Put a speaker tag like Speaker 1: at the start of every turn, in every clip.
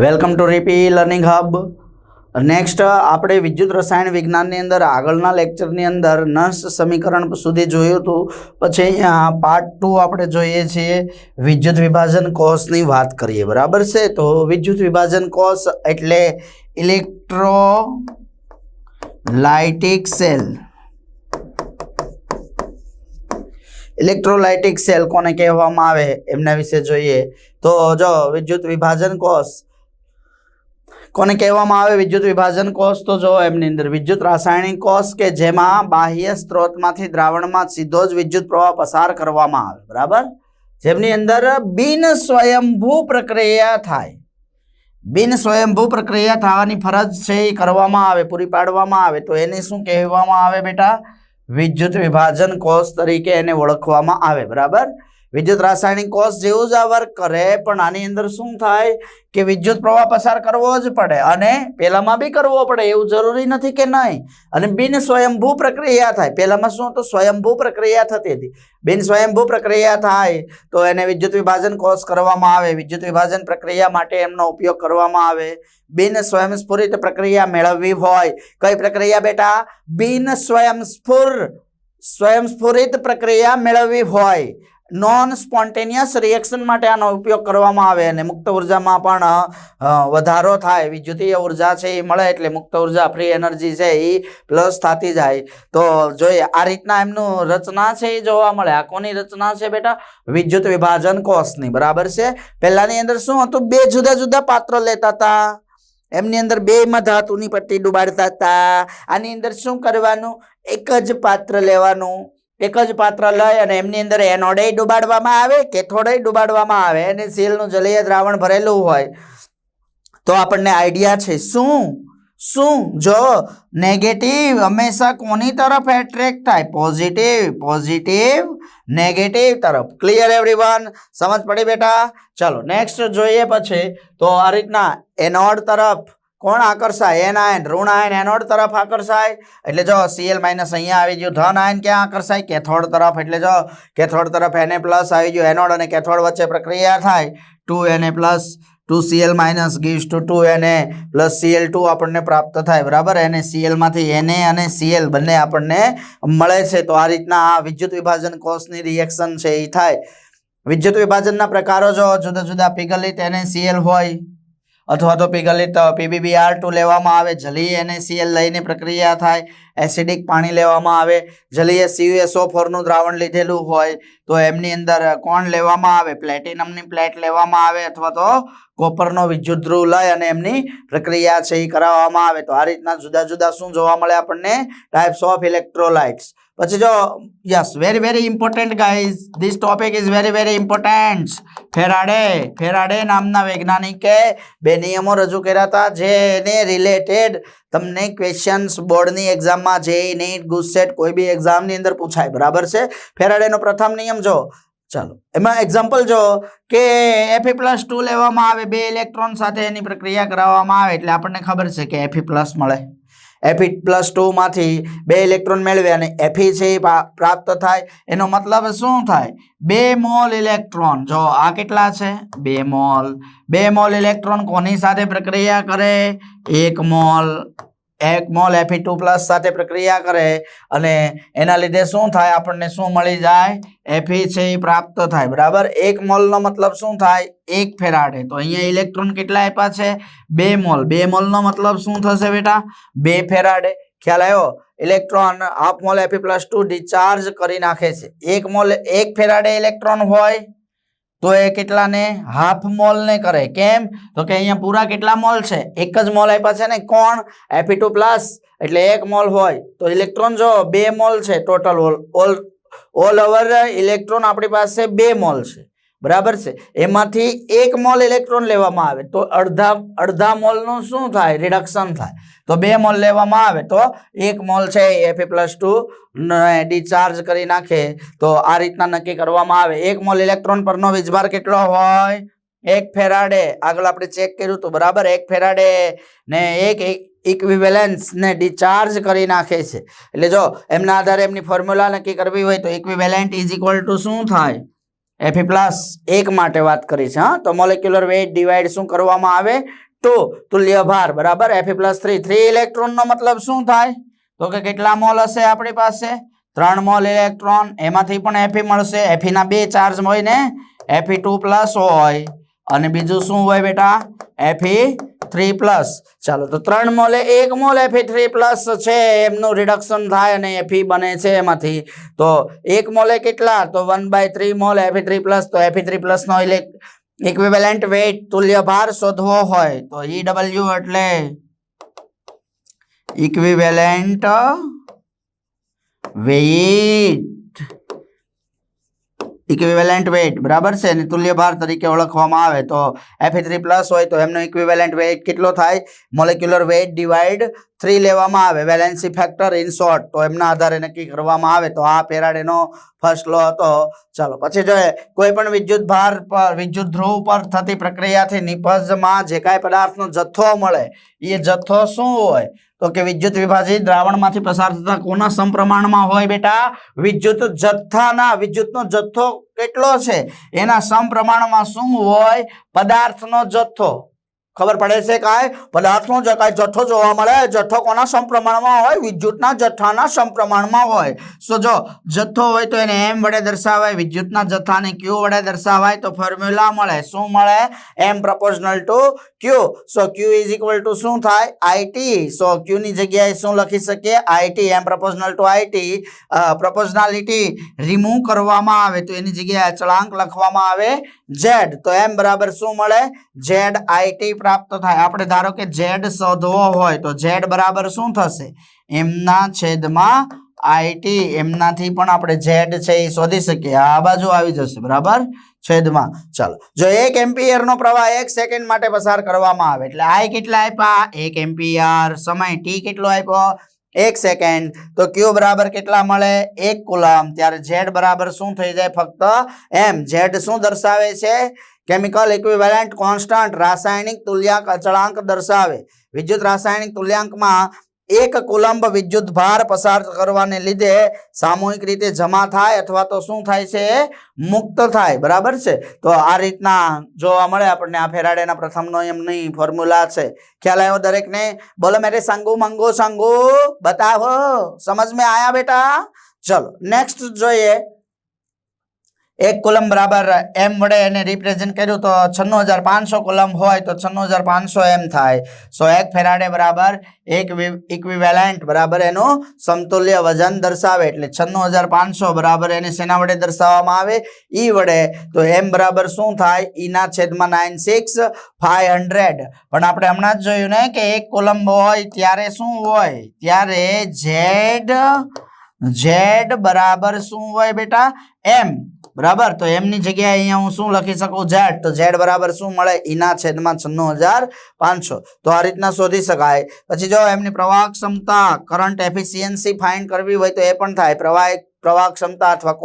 Speaker 1: Welcome to Ripi learning hub. Next આપણે વિદ્યુત રસાયણ વિજ્ઞાનની અંદર આગળના લેક્ચરની અંદર નર્સ સમીકરણ સુધી જોયું હતું. પછી અહીંયા પાર્ટ 2 આપણે જોઈએ છીએ વિદ્યુત વિભાજન કોષની વાત કરીએ. બરાબર છે. તો વિદ્યુત વિભાજન કોષ એટલે ઇલેક્ટ્રોલાઇટિક સેલ. ઇલેક્ટ્રોલાઇટિક સેલ કોને કહેવામાં આવે એમના વિશે જોઈએ. તો જો વિદ્યુત વિભાજન કોષ કોને કહેવામાં આવે વિદ્યુત વિભાજન કોષ, તો જો એમની અંદર વિદ્યુત રાસાયણિક કોષ કે જેમાં બાહ્ય સ્ત્રોતમાંથી દ્રાવણમાં સીધો જ વિદ્યુત પ્રવાહ પસાર કરવામાં આવે. બરાબર. જેમની અંદર બિન સ્વયંભૂ પ્રક્રિયા થાય. બિન સ્વયંભૂ પ્રક્રિયા થવાની ફરજ છે એ કરવામાં આવે, પૂરી પાડવામાં આવે, તો એને શું કહેવામાં આવે બેટા? વિદ્યુત વિભાજન કોષ તરીકે એને ઓળખવામાં આવે. બરાબર. વિદ્યુત રાસાયણિક કોષ જેવું જ આ વર્ક કરે, પણ આની અંદર શું થાય કે વિદ્યુત પ્રવાહ પસાર કરવો જ પડે, અને પેલામાં બી કરવો પડે એવું જરૂરી નથી કે નહીં. અને બિન સ્વયંભૂ પ્રક્રિયા થાય. પેલામાં શું હતું? સ્વયંભૂ પ્રક્રિયા થતી હતી. બિન સ્વયંભૂ પ્રક્રિયા થાય તો એને વિદ્યુત વિભાજન કોષ કરવામાં આવે. વિદ્યુત વિભાજન પ્રક્રિયા માટે એમનો ઉપયોગ કરવામાં આવે. બિન સ્વયંસ્ફુરિત પ્રક્રિયા મેળવવી હોય, કઈ પ્રક્રિયા બેટા? બિન સ્વયંસ્ફુરિત પ્રક્રિયા મેળવવી હોય, નોન સ્પોન્ટેનિયસ રિએક્શન માટે આનો ઉપયોગ કરવામાં આવે. અને મુક્ત ઉર્જામાં પણ વધારો થાય. વિદ્યુતીય ઉર્જા છે એ મળે એટલે મુક્ત ઉર્જા, ફ્રી એનર્જી છે એ પ્લસ થતી જાય. તો જોઈએ આ રીતના એમનું રચના છે એ જોવા મળે. આ કોની રચના છે બેટા? વિદ્યુત વિભાજન કોષની. બરાબર છે. પહેલાની અંદર શું હતું? બે જુદા જુદા પાત્ર લેતા હતા. એમની અંદર બેમાં ધાતુની પટ્ટી ડુબાડતા હતા. આની અંદર શું કરવાનું? એક જ પાત્ર લેવાનું. એક જ પાત્ર લઈ અને એમની અંદર એનોડે ડુબાડવામાં આવે, કેથોડે ડુબાડવામાં આવે, અને સેલનું જલીય દ્રાવણ ભરેલું હોય. તો આપણને આઈડિયા છે શું જો નેગેટિવ હંમેશા કોની તરફ એટ્રેક્ટ થાય? પોઝિટિવ નેગેટિવ તરફ. Clear everyone? સમજ પડી બેટા? ચલો નેક્સ્ટ જોઈએ. પછી તો આ રીતના એનોડ તરફ કોણ આકર્ષાય? એનાયન, ઋણ આયન એનોડ તરફ આકર્ષાય. એટલે જો Cl માઇનસ અહીંયા આવી ગયું. ધન આયન ક્યાં આકર્ષાય? કેથોડ તરફ. એટલે જો કેથોડ તરફ Na પ્લસ આવી ગયું. એનોડ અને કેથોડ વચ્ચે પ્રક્રિયા થાય. 2Na plus 2Cl minus gives to 2Na plus Cl2 આપણને પ્રાપ્ત થાય. બરાબર. અને Cl માંથી Na અને Cl બંને આપણને મળે છે. તો આ રીતના આ વિદ્યુત વિભાજન કોષની રિએક્શન છે એ થાય. વિદ્યુત વિભાજનના પ્રકારો જો જુદા જુદા પીગલિત NaCl હોય, અથવા તો પીગલિત PbBr2 લેવામાં આવે. જલીય NaCl લઈને પ્રક્રિયા થાય. એસિડિક પાણી લેવામાં આવે. જલીય CuSO4 નું દ્રાવણ લીધેલું હોય તો એમની અંદર કોણ લેવામાં આવે? પ્લેટિનમની પ્લેટ લેવામાં આવે, અથવા તો કોપરનો વિદ્યુત ધ્રુવ લઈ અને એમની પ્રક્રિયા છે એ કરાવવામાં આવે. તો આ રીતના જુદા જુદા શું જોવા મળે આપણને? Types of electrolytes. પછી જો yes, very important guys, this topic is very important. Faraday નામના વૈજ્ઞાનિકે બે નિયમો રજૂ કર્યા હતા જેને રિલેટેડ તમને ક્વેશ્ચન્સ બોર્ડની એક્ઝામમાં, જેઈ નીટ, ગુજસેટ કોઈ બી એક્ઝામની અંદર પૂછાય. બરાબર છે. ફેરાડેનો પ્રથમ નિયમ જો, ચાલો એમાં એક્ઝામ્પલ જો કે Fe+2 લેવામાં આવે, બે ઇલેક્ટ્રોન સાથે એની પ્રક્રિયા કરાવવામાં આવે એટલે આપણને ખબર છે કે Fe+ મળે. Fe+2 માંથી બે ઇલેક્ટ્રોન મેળવે અને Fe છે એ પ્રાપ્ત થાય. એનો મતલબ શું થાય? 2 મોલ ઇલેક્ટ્રોન. જો આ કેટલા છે? 2 મોલ. 2 મોલ ઇલેક્ટ્રોન કોની સાથે પ્રક્રિયા કરે? 1 મોલ Fe2+ સાથે પ્રક્રિયા કરે અને એના લીધે શું થાય? આપણને શું મળી જાય? Fe છે એ પ્રાપ્ત થાય. બરાબર. 1 મોલનો મતલબ શું થાય? 1 ફેરાડે. તો અહીંયા ઇલેક્ટ્રોન કેટલા આપ્યા છે? 2 મોલ. 2 મોલનો મતલબ શું થશે બેટા? 2 ફેરાડે. ખ્યાલ આવ્યો? Electron half mall Fe+2 discharge કરી નાખે છે. 1 મોલ 1 ફેરાડે ઇલેક્ટ્રોન હોય તો એ કેટલાને? હાફ મોલ ને કરે. કેમ? તો કે અહીંયા પૂરા કેટલા મોલ છે? 1 જ મોલ આપ્યા છે ને. કોણ? Fe2+. એટલે 1 મોલ હોય તો ઇલેક્ટ્રોન જો 2 મોલ છે ટોટલ. ઓલ ઓવર ઇલેક્ટ્રોન આપણી પાસે 2 મોલ છે. બરાબર છે. એમાંથી 1 મોલ ઇલેક્ટ્રોન લેવામાં આવે તો અડધા મોલનું શું થાય? રિડક્શન થાય. તો 2 મોલ લેવામાં આવે તો 1 મોલ છે Fe+2 ડિસ્ચાર્જ કરી નાખે. તો આ રીતના નક્કી કરવામાં આવે. 1 મોલ ઇલેક્ટ્રોન પરનો વીજભાર કેટલો હોય? 1 ફેરાડે. આગળ આપણે ચેક કર્યું હતું. બરાબર. 1 ફેરાડે ને 1 ઇક્વિવેલેન્સ ને ડિસ્ચાર્જ કરી નાખે છે. એટલે જો એમના આધારે એમની ફોર્મ્યુલા નક્કી કરવી હોય તો ઇક્વિવેલેન્ટ ઇઝ ઇક્વલ ટુ શું થાય? Fe+ 1 માટે વાત કરી છે. હા, તો મોલેક્યુલર વેઇટ ડિવાઈડ શું કરવામાં આવે? 2 તુલ્ય ભાર બરાબર Fe+3 3 ઇલેક્ટ્રોન નો મતલબ શું થાય તો કે કેટલા મોલ હશે આપણી પાસે 3 મોલ ઇલેક્ટ્રોન એમાંથી પણ Fe મળશે Fe ના બે ચાર્જ હોય ને Fe2+ હોય અને બીજું શું હોય બેટા Fe3+. ચાલો તો 3 મોલે 1 મોલ Fe3+ છે એમનું રિડક્શન થાય અને Fe બને છે એમાંથી તો 1 મોલે કેટલા તો 1/3 મોલ Fe3+ તો Fe3+ નો ઇક્વિવેલન્ટ વેઇટ તુલ્ય ભાર શોધવો હોય તો EW એટલે ઇક્વિવેલન્ટ વેઇટ બરાબર છે અને તુલ્ય ભાર તરીકે ઓળખવામાં આવે તો Fe3+ હોય તો એમનો ઇક્વિવેલન્ટ વેઇટ કેટલો થાય મોલેક્યુલર વેઇટ ડિવાઇડ 3 લેવામાં આવે વેલેન્સી ફેક્ટર ઇન શોર્ટ તો એમના આધારે નક્કી કરવામાં આવે તો આ ફેરાડેનો ફર્સ્ટ લો હતો. ચાલો પછી જોઈએ કોઈ પણ વિદ્યુત ભાર પર વિદ્યુત ધ્રુવ પર થતી પ્રક્રિયાથી નિપજમાં જે કાંઈ પદાર્થનો જથ્થો મળે એ જથ્થો શું હોય તો કે વિદ્યુત વિભાજિત દ્રાવણમાંથી પસાર થતા કોના સમપ્રમાણમાં હોય બેટા વિદ્યુત જથ્થાના વિદ્યુતનો જથ્થો કેટલો છે એના સમપ્રમાણમાં શું હોય પદાર્થનો જથ્થો ખબર પડે છે કાંઈ પદાર્થનો જે કાંઈ જથ્થો જોવા મળે જથ્થો કોના સમપ્રમાણમાં હોય વિદ્યુતના જથ્થાના સમપ્રમાણમાં હોય સો જો જથ્થો હોય તો એને m વડે દર્શાવાય વિદ્યુતના જથ્થાને q વડે દર્શાવાય તો ફોર્મ્યુલા મળે શું મળે m proportional to q so q is equal to શું થાય it સો q ની જગ્યાએ શું લખી શકીએ it m proportional to it proportionality remove કરવામાં આવે તો એની જગ્યાએ અચળાંક લખવામાં આવે z તો m બરાબર શું મળે z it પ્રાપ્ત થાય આપણે ધારો કે z શોધવો હોય તો z બરાબર શું થશે m ના છેદમાં it એમનાથી પણ આપણે z છે એ શોધી શકીએ આ બાજુ આવી જશે બરાબર છેદમાં. ચાલો જો 1 એમ્પિયર નો પ્રવાહ 1 સેકન્ડ માટે પસાર કરવામાં આવે એટલે I કેટલા આપ્યા 1 એમ્પિયર સમય t કેટલો આપ્યો 1 સેકન્ડ તો q બરાબર કેટલા મળે 1 કુલમ ત્યારે z બરાબર શું થઈ જાય ફક્ત m z શું દર્શાવે છે કેમિકલ ઇક્વિવેલન્ટ કોન્સ્ટન્ટ રાસાયણિક તુલ્યાંક અચળાંક દર્શાવે વિદ્યુત રાસાયણિક તુલ્યાંકમાં 1 કુલંબ વિદ્યુત ભાર પસાર કરવાને લીધે સામૂહિક રીતે જમા થાય અથવા તો શું થાય છે મુક્ત થાય બરાબર છે તો આ રીતના જોવા મળે આપણને આ ફેરાડેના પ્રથમનો એમની ફોર્મ્યુલા છે ખ્યાલ આવ્યો દરેકને બોલો મેરે સંગુ મંગુ સંગુ બતાવો સમજ में आया बेटा चलो नेक्स्ट જોઈએ 1 કુલમ બરાબર m વડે એને રિપ્રેઝન્ટ કર્યું તો 96500 કુલમ હોય તો 96500 m થાય સો 1 ફેરાડે બરાબર 1 ઇક્વિવેલન્ટ બરાબર એનું સમતુલ્ય વજન દર્શાવે એટલે 96500 બરાબર એને શેના વડે દર્શાવવામાં આવે e વડે તો m બરાબર શું થાય e ના છેદમાં 96500 પણ આપણે હમણાં જ જોયું ને કે 1 કુલમ હોય ત્યારે શું હોય ત્યારે z બરાબર શું હોય બેટા m બરાબર તો m ની જગ્યાએ અહીંયા હું શું લખી શકું z તો z બરાબર શું મળે e ના છેદમાં 96500 તો આ રીતના શોધી શકાય. પછી જો એમની પ્રવાહ ક્ષમતા કરંટ એફિશિયન્સી ફાઇન્ડ કરવી હોય તો એ પણ થાય પ્રવાહ ક્ષમતા અથવા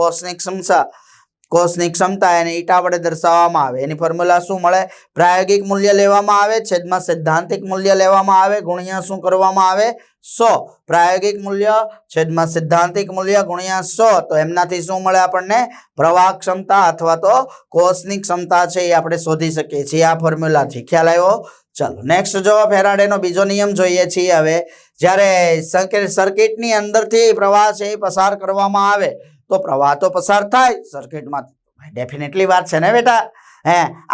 Speaker 1: કોષની ક્ષમતા એને ઈટા વડે દર્શાવવામાં આવે એની ફોર્મ્યુલા શું મળે પ્રાયોગિક મૂલ્ય લેવામાં આવે છેદમાં સૈદ્ધાંતિક મૂલ્ય લેવામાં આવે ગુણ્યા શું કરવામાં આવે 100 પ્રાયોગિક મૂલ્ય છેદમાં સૈદ્ધાંતિક મૂલ્ય ગુણ્યા 100 તો એમનાથી શું મળે આપણને પ્રવાહ ક્ષમતા અથવા તો કોષની ક્ષમતા છે એ આપણે શોધી શકીએ છીએ આ ફોર્મ્યુલાથી ખ્યાલ આવ્યો. ચાલો નેક્સ્ટ જો ફેરાડેનો બીજો નિયમ જોઈએ છીએ હવે જ્યારે સર્કિટની અંદરથી પ્રવાહ છે એ પસાર કરવામાં આવે તો પ્રવાહ તો પસાર થાય સર્કિટમાં ડેફિનેટલી વાત છે ને બેટા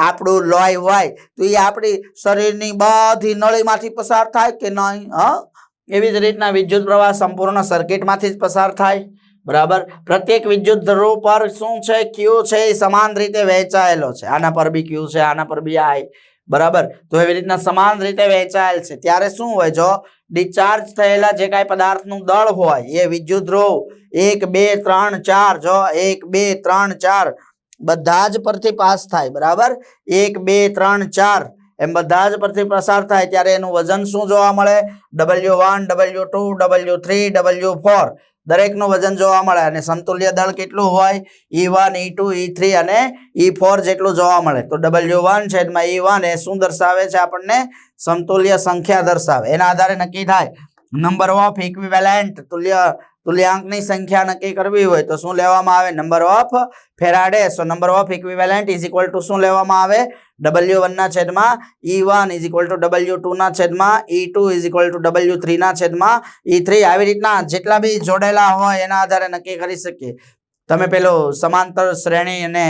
Speaker 1: આપણું લોહી હોય તો એ આપણી શરીરની બધી નળીમાંથી પસાર થાય કે નહીં એવી જ રીતના વિદ્યુત પ્રવાહ સંપૂર્ણ સર્કિટમાંથી જ પસાર થાય બરાબર પ્રત્યેક વિદ્યુત ધ્રુવ પર શું છે q છે એ સમાન રીતે વહેંચાયેલો છે આના પર બી q છે આના પર બી I બરાબર તો એવી રીતના સમાન રીતે વહેંચાયેલ છે ત્યારે શું હોય જો ડિસ્ચાર્જ થયેલા જે કાંઈ પદાર્થનું દળ હોય એ વિદ્યુત ધ્રુવ 1 2 3 4 જો 1 2 3 4 બધા જ પરથી પાસ થાય બરાબર 1 2 3 4 એમ બધા જ પરથી પસાર થાય ત્યારે એનું વજન શું જોવા મળે W1 W2 W3 W4 દરેકનું વજન જોવા મળે અને સમતુલ્ય દળ કેટલું હોય E1 E2 E3 અને E4 જેટલું જોવા મળે તો W1 છેદમાં E1 એ શું દર્શાવે છે આપણને સમતુલ્ય સંખ્યા દર્શાવે એના આધારે નક્કી થાય નંબર ઓફ ઇક્વિવેલન્ટ તુલ્ય તુલ્યાંકની સંખ્યા નક્કી કરવી હોય તો શું લેવામાં આવે? Number of Faraday. So number of equivalent is equal to શું લેવામાં આવે? W1 ના છેદમાં E1 is equal two W2 ના છેદમાં E2 is equal two W3 ના છેદમાં E3. આવી રીતના જેટલા બી જોડેલા હોય એના આધારે નક્કી કરી શકીએ. તમે પેલો સમાંતર શ્રેણી અને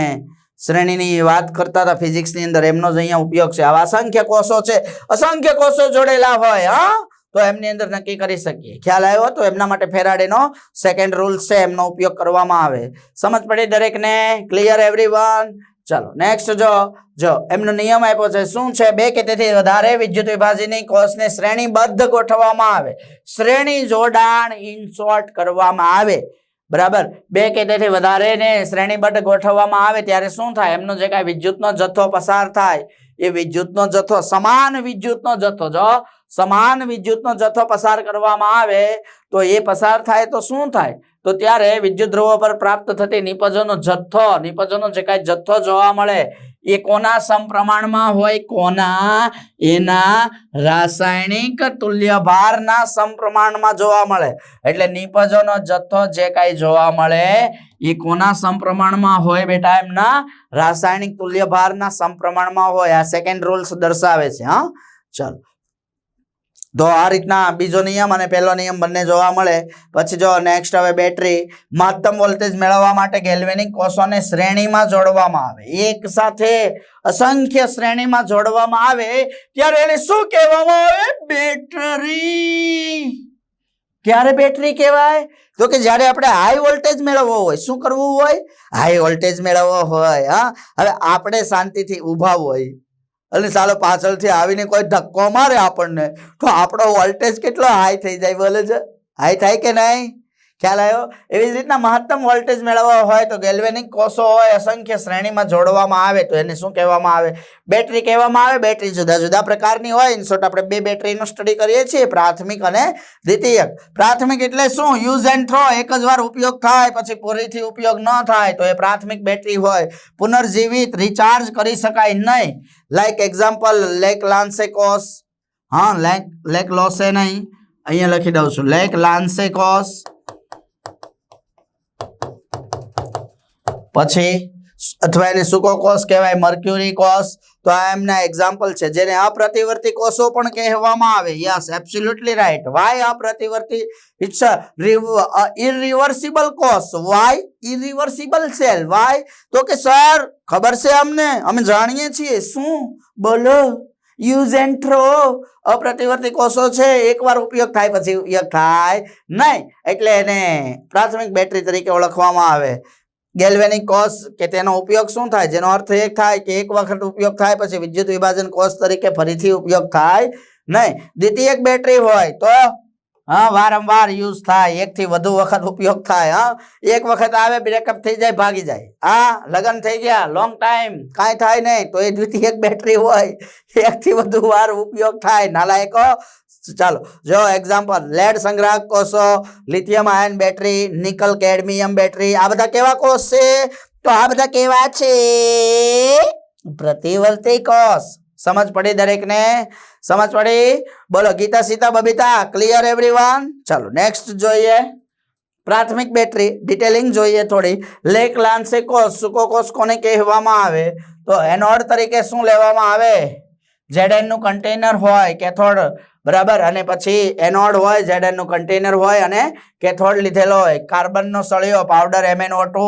Speaker 1: શ્રેણીની વાત કરતા હતા ફિઝિક્સની અંદર, એમનો જ અહીંયા ઉપયોગ છે. આવા અસંખ્ય કોષો છે, અસંખ્ય કોષો જોડેલા હોય તો એમની અંદર નક્કી કરી શકીએ. ખ્યાલ આવ્યો? તો એમના માટે ફેરાડેનો સેકન્ડ રૂલ છે, એમનો ઉપયોગ કરવામાં આવે. સમજ પડી દરેકને? Clear everyone? ચલો નેક્સ્ટ જો એમનો નિયમ આપ્યો છે. શું છે? બે કે તેથી વધારે વિદ્યુત વિભાજની કોષને શ્રેણીબદ્ધ ગોઠવવામાં આવે, શ્રેણી જોડાણ ઇન શોર્ટ કરવામાં આવે. બરાબર. બે કે તેથી વધારે ને શ્રેણીબદ્ધ ગોઠવવામાં આવે ત્યારે શું થાય? એમનો જે કાંઈ વિદ્યુતનો જથ્થો પસાર થાય એ વિદ્યુતનો જથ્થો, સમાન વિદ્યુતનો જથ્થો, જો સમાન વિદ્યુતનો જથ્થો પસાર કરવામાં આવે તો એ પસાર થાય તો શું થાય? તો ત્યારે વિદ્યુત ધ્રુવો પર પ્રાપ્ત થતી નિપજોનો જથ્થો, નિપજોનો જે કાંઈ જથ્થો જોવા મળે એ કોના સમપ્રમાણમાં હોય? કોના? એના રાસાયણિક તુલ્યભારના સમપ્રમાણમાં જોવા મળે. એટલે નિપજોનો જથ્થો જે કાંઈ જોવા મળે એ કોના સમપ્રમાણમાં હોય બેટા? એમના રાસાયણિક તુલ્યભારના સમપ્રમાણમાં હોય. આ સેકન્ડ રૂલ્સ દર્શાવે છે. ચલો, તો આ રીતના બીજો નિયમ અને પહેલો નિયમ બંને જોવા મળે. પછી જો નેક્સ્ટ હવે બેટરી. મહત્તમ વોલ્ટેજ મેળવવા માટે ગેલ્વેનિક કોષોને શ્રેણીમાં જોડવામાં આવે, એક સાથે અસંખ્ય શ્રેણીમાં જોડવામાં આવે ત્યારે એને શું કહેવામાં આવે? બેટરી. ક્યારે બેટરી કહેવાય? તો કે જ્યારે આપણે હાઈ વોલ્ટેજ મેળવવો હોય. શું કરવું હોય? હાઈ વોલ્ટેજ મેળવવો હોય. હવે આપણે શાંતિથી ઊભા હોય અને ચાલો પાછળથી આવીને કોઈ ધક્કો મારે આપણને, તો આપણો વોલ્ટેજ કેટલો હાઈ થઈ જાય? બોલે છે, હાઈ થાય કે નહીં? ખ્યાલ આવ્યો? એવી જ રીતના મહત્તમ વોલ્ટેજ મેળવવા હોય તો ગેલ્વેનિક કોષો હોય અસંખ્ય શ્રેણીમાં જોડવામાં આવે તો એને શું કહેવામાં આવે? બેટરી કહેવામાં આવે. બેટરી જુદા જુદા પ્રકારની હોય. ઇન શોર્ટ આપણે બે બેટરીનો સ્ટડી કરીએ છીએ, પ્રાથમિક અને દ્વિતીયક. પ્રાથમિક એટલે શું? યુઝ એન્ડ થ્રો, એક જ વાર ઉપયોગ થાય પછી ફરીથી ઉપયોગ ન થાય તો એ પ્રાથમિક બેટરી હોય. પુનર્જીવિત, રિચાર્જ કરી શકાય નહીં. લાઈક એક્ઝામ્પલ લેક લાન્સે કોષ. લેક લોસે નહીં, અહીંયા લખી દઉં છું. લેક લાન્સે કોષ, પછી અથવા એને સૂકો કોષ કહેવાય, મર્ક્યુરી કોષ. તો આ એમના એક્ઝામ્પલ છે જેને અપ્રતિવર્તી કોષો પણ કહેવામાં આવે. Yes, absolutely right. વાય અપ્રતિવર્તી? ઇટ્સ ઇરિવર્સિબલ કોષ. Why irreversible cell. વાય? તો કે સર ખબર છે અમને, અમે જાણીએ છીએ. શું? બોલો. Use and throw. અપ્રતિવર્તી કોષો છે, એકવાર ઉપયોગ થાય પછી ઉપયોગ થાય નહીં, એટલે એને પ્રાથમિક બેટરી તરીકે ઓળખવામાં આવે. ગેલ્વેનિક કોષ કે તેનો ઉપયોગ શું થાય? જેનો અર્થ એ થાય કે એક વખત ઉપયોગ થાય પછી વિદ્યુત વિભાજન કોષ તરીકે ફરીથી ઉપયોગ થાય નહીં. દ્વિતીયક બેટરી હોય તો વારંવાર યુઝ થાય, એકથી વધુ વખત ઉપયોગ થાય. એક વખત આવે, બ્રેકઅપ થઈ જાય, ભાગી જાય, લગ્ન થઈ ગયા, લોંગ ટાઈમ, કાંઈ થાય નહીં તો એ દ્વિતીયક બેટરી હોય. એકથી વધુ વાર ઉપયોગ થાય. નાલાયકો. ચાલો જો એક્ઝામ્પલ, લેડ સંગ્રાહક કોષો, lithium ion battery, nickel cadmium battery. આ બધા કેવા કોષ છે? તો આ બધા કેવા છે? પ્રતિવર્તી કોષ. સમજ પડી દરેકને? સમજ પડી? બોલો ગીતા, સીતા, બબીતા. Clear everyone? ચાલો નેક્સ્ટ જોઈએ. પ્રાથમિક બેટરી ડિટેલિંગ જોઈએ થોડી. લેક લાન્સે કોષ, સૂકો કોષ કોને કહેવામાં આવે? તો એનોડ તરીકે શું લેવામાં આવે? Zn નું કન્ટેનર હોય, કેથોડ. બરાબર. અને પછી એનોડ હોય, Zn નું કન્ટેનર હોય અને કેથોડ લીધેલો હોય. કાર્બનનો સળિયો પાવડર MnO2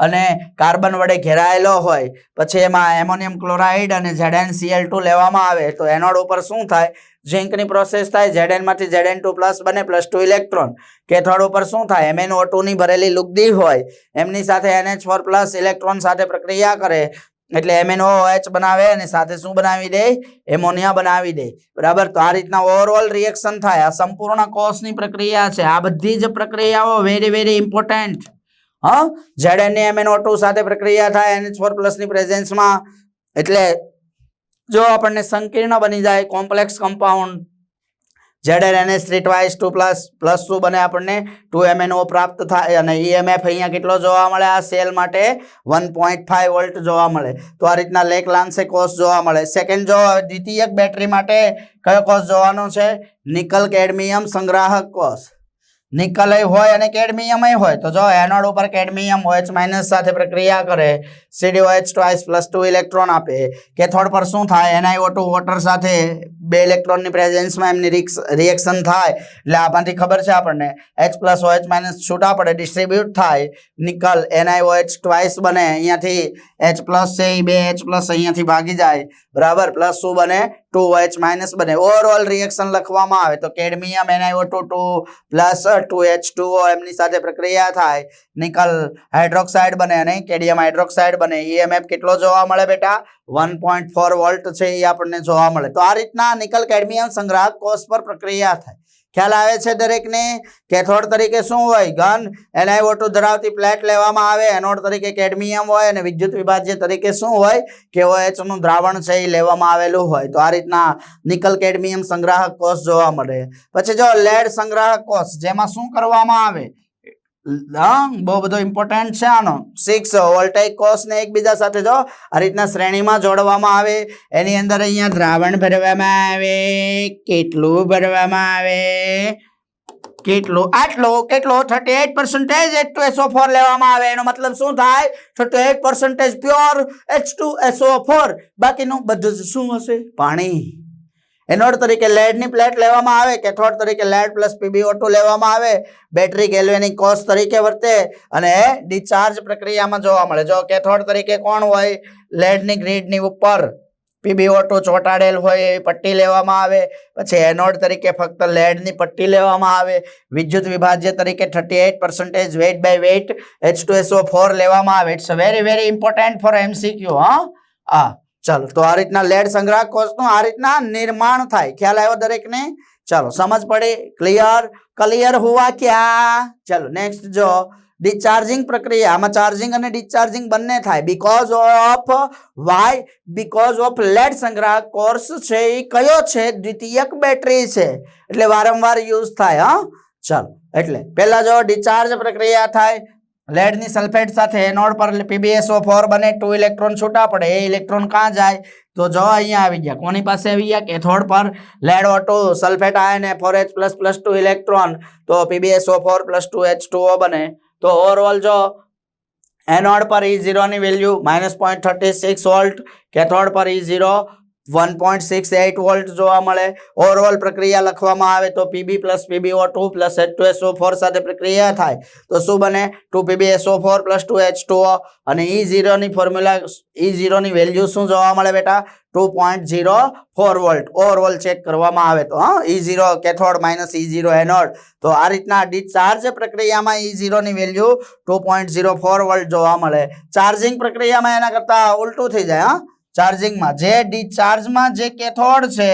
Speaker 1: અને કાર્બન વડે ઘેરાયેલો હોય. પછી એમાં એમોનિયમ ક્લોરાઇડ અને ZnCl2 લેવામાં આવે તો એનોડ ઉપર શું થાય? ઝિંકની પ્રોસેસ થાય. Zn માંથી Zn2 પ્લસ બને, +2 ઇલેક્ટ્રોન. કેથોડ ઉપર શું થાય? MnO2 ની ભરેલી લુગદી હોય, એમની સાથે NH4 પ્લસ ઇલેક્ટ્રોન સાથે પ્રક્રિયા કરે એટલે MnOH બનાવે અને સાથે શું બનાવી દે? એમોનિયા બનાવી દે. બરાબર. તો આ રીતના ઓવરઓલ રિએક્શન થાય. આ સંપૂર્ણ કોષની પ્રક્રિયા છે. આ બધી જ પ્રક્રિયાઓ વેરી વેરી ઇમ્પોર્ટન્ટ. Zn ની MnO2 સાથે પ્રક્રિયા થાય NH4 પ્લસ ની પ્રેઝન્સમાં, એટલે જો આપણને સંકીર્ણ બની જાય complex compound ZnNH3 twice 2 plus શું બને? આપણને 2MnO પ્રાપ્ત થાય અને EMF અહીંયા કેટલો જોવા મળે? આ સેલ માટે 1.5 વોલ્ટ જોવા મળે. તો આ રીતના લેક લાન્સે કોષ જોવા મળે. સેકન્ડ જો દ્વિતીયક બેટરી માટે કયો કોષ જોવાનો છે? નિકલ કેડમિયમ સંગ્રાહક કોષ. નિકલ હોય અને કેડમિયમ હોય તો જો એનોડ ઉપર કેડમિયમ OH- સાથે પ્રક્રિયા કરે CdOH ટ્વાઇસ +2 ઇલેક્ટ્રોન આપે કેથોડ પર શું થાય NiO2 વોટર સાથે 2 ઇલેક્ટ્રોનની પ્રેઝન્સમાં એમની રિએક્શન થાય એટલે આમાંથી ખબર છે આપણને H+ OH- છૂટા પડે ડિસ્ટ્રીબ્યુટ થાય નિકલ NiOH ટ્વાઇસ બને અહીંયાથી H+ છે એ 2H+ અહીંયાથી ભાગી જાય બરાબર પ્લસ શું બને 2OH- બને ઓવરઓલ રિએક્શન લખવામાં આવે તો કેડમિયમ NiO2 2 2H2O એમની સાથે પ્રક્રિયા થાય નિકલ હાઇડ્રોક્સાઇડ બને અને કેડિયમ હાઇડ્રોક્સાઇડ બને EMF કેટલો જોવા મળે બેટા 1.4 વોલ્ટ છે એ આપણને જોવા મળે તો આ રીતના નિકલ કેડમિયમ સંગ્રાહક કોષ પર પ્રક્રિયા થાય ખ્યાલ આવે છે દરેકને કેથોડ તરીકે શું હોય ઘન NiO2 ધરાવતી પ્લેટ લેવામાં આવે એનોડ તરીકે કેડમિયમ હોય અને વિદ્યુત વિભાજ્ય તરીકે શું હોય KOH નું દ્રાવણ છે એ લેવામાં આવેલું હોય તો આ રીતના નિકલ કેડમિયમ સંગ્રાહક કોષ જોવા મળે પછી જો લેડ સંગ્રાહક કોષ જેમાં શું કરવામાં આવે બહુ બધો ઇમ્પોર્ટન્ટ છે આનો 6 વોલ્ટેઇક કોષને એકબીજા સાથે જો આ રીતના શ્રેણીમાં જોડવામાં આવે એની અંદર અહીંયા દ્રાવણ ભરવામાં આવે કેટલું ભરવામાં આવે કેટલો આટલો કેટલો 38% H2SO4 લેવામાં આવે એનો મતલબ શું થાય 38% પ્યોર H2SO4 બાકીનું બધું શું હશે પાણી એનોડ તરીકે લેડની પ્લેટ લેવામાં આવે કેથોડ તરીકે લેડ + PbO2 લેવામાં આવે બેટરી ગેલ્વેનિક કોષ તરીકે વર્તે અને ડિસ્ચાર્જ પ્રક્રિયામાં જોવા મળે જો કેથોડ તરીકે કોણ હોય લેડની ગ્રીડની ઉપર PbO2 ચોંટાડેલ હોય એવી પટ્ટી લેવામાં આવે પછી એનોડ તરીકે ફક્ત લેડની પટ્ટી લેવામાં આવે વિદ્યુત વિભાજ્ય તરીકે 38% weight by weight H2SO4 લેવામાં આવે it's very very important for MCQ હા ચાલો તો આ રીતના લેડ સંગ્રાહક કોષનું આ રીતના નિર્માણ થાય ખ્યાલ આવ્યો દરેકને ચાલો સમજ પડે ક્લિયર હુઆ ક્યા ચાલો નેક્સ્ટ જો ડિસ્ચાર્જિંગ પ્રક્રિયા આમાં ચાર્જિંગ અને ડિસ્ચાર્જિંગ બંને થાય બીકોઝ ઓફ લેડ સંગ્રાહક કોષ છે એ કયો છે દ્વિતીયક બેટરી છે એટલે વારંવાર યુઝ થાય ચાલો એટલે પહેલા જો ડિસ્ચાર્જ પ્રક્રિયા થાય લેડની સલ્ફેટ સાથે એનોડ પર PbSO4 બને 2 ઇલેક્ટ્રોન છૂટા પડે એ ઇલેક્ટ્રોન ક્યાં જાય તો જો અહીંયા આવી ગયા કોની પાસે આવી ગયા કેથોડ પર lead O2 sulphate ion H4 +2 electron તો PbSO4 + 2H2O બને તો ઓવરઓલ જો એનોડ પર E0 ની વેલ્યુ -0.36 વોલ્ટ કેથોડ પર E0 1.68 વોલ્ટ જોવા મળે ઓવરઓલ પ્રક્રિયા લખવામાં આવે તો Pb + PbO2 + H2SO4 સાથે પ્રક્રિયા થાય તો શું બને 2PbSO4 + 2H2O અને E0 ની ફોર્મ્યુલા E0 ની વેલ્યુ શું જોવા મળે બેટા 2.04 વોલ્ટ ઓવરઓલ ચેક કરવામાં આવે તો E0 કેથોડ -E0 એનોડ તો આ રીતના ડિસ્ચાર્જ પ્રક્રિયામાં E0 ની વેલ્યુ 2.04 વોલ્ટ જોવા મળે ચાર્જિંગ પ્રક્રિયામાં એના કરતા ઉલટું થઈ જાય ચાર્જિંગમાં જે ડિસ્ચાર્જમાં જે કેથોડ છે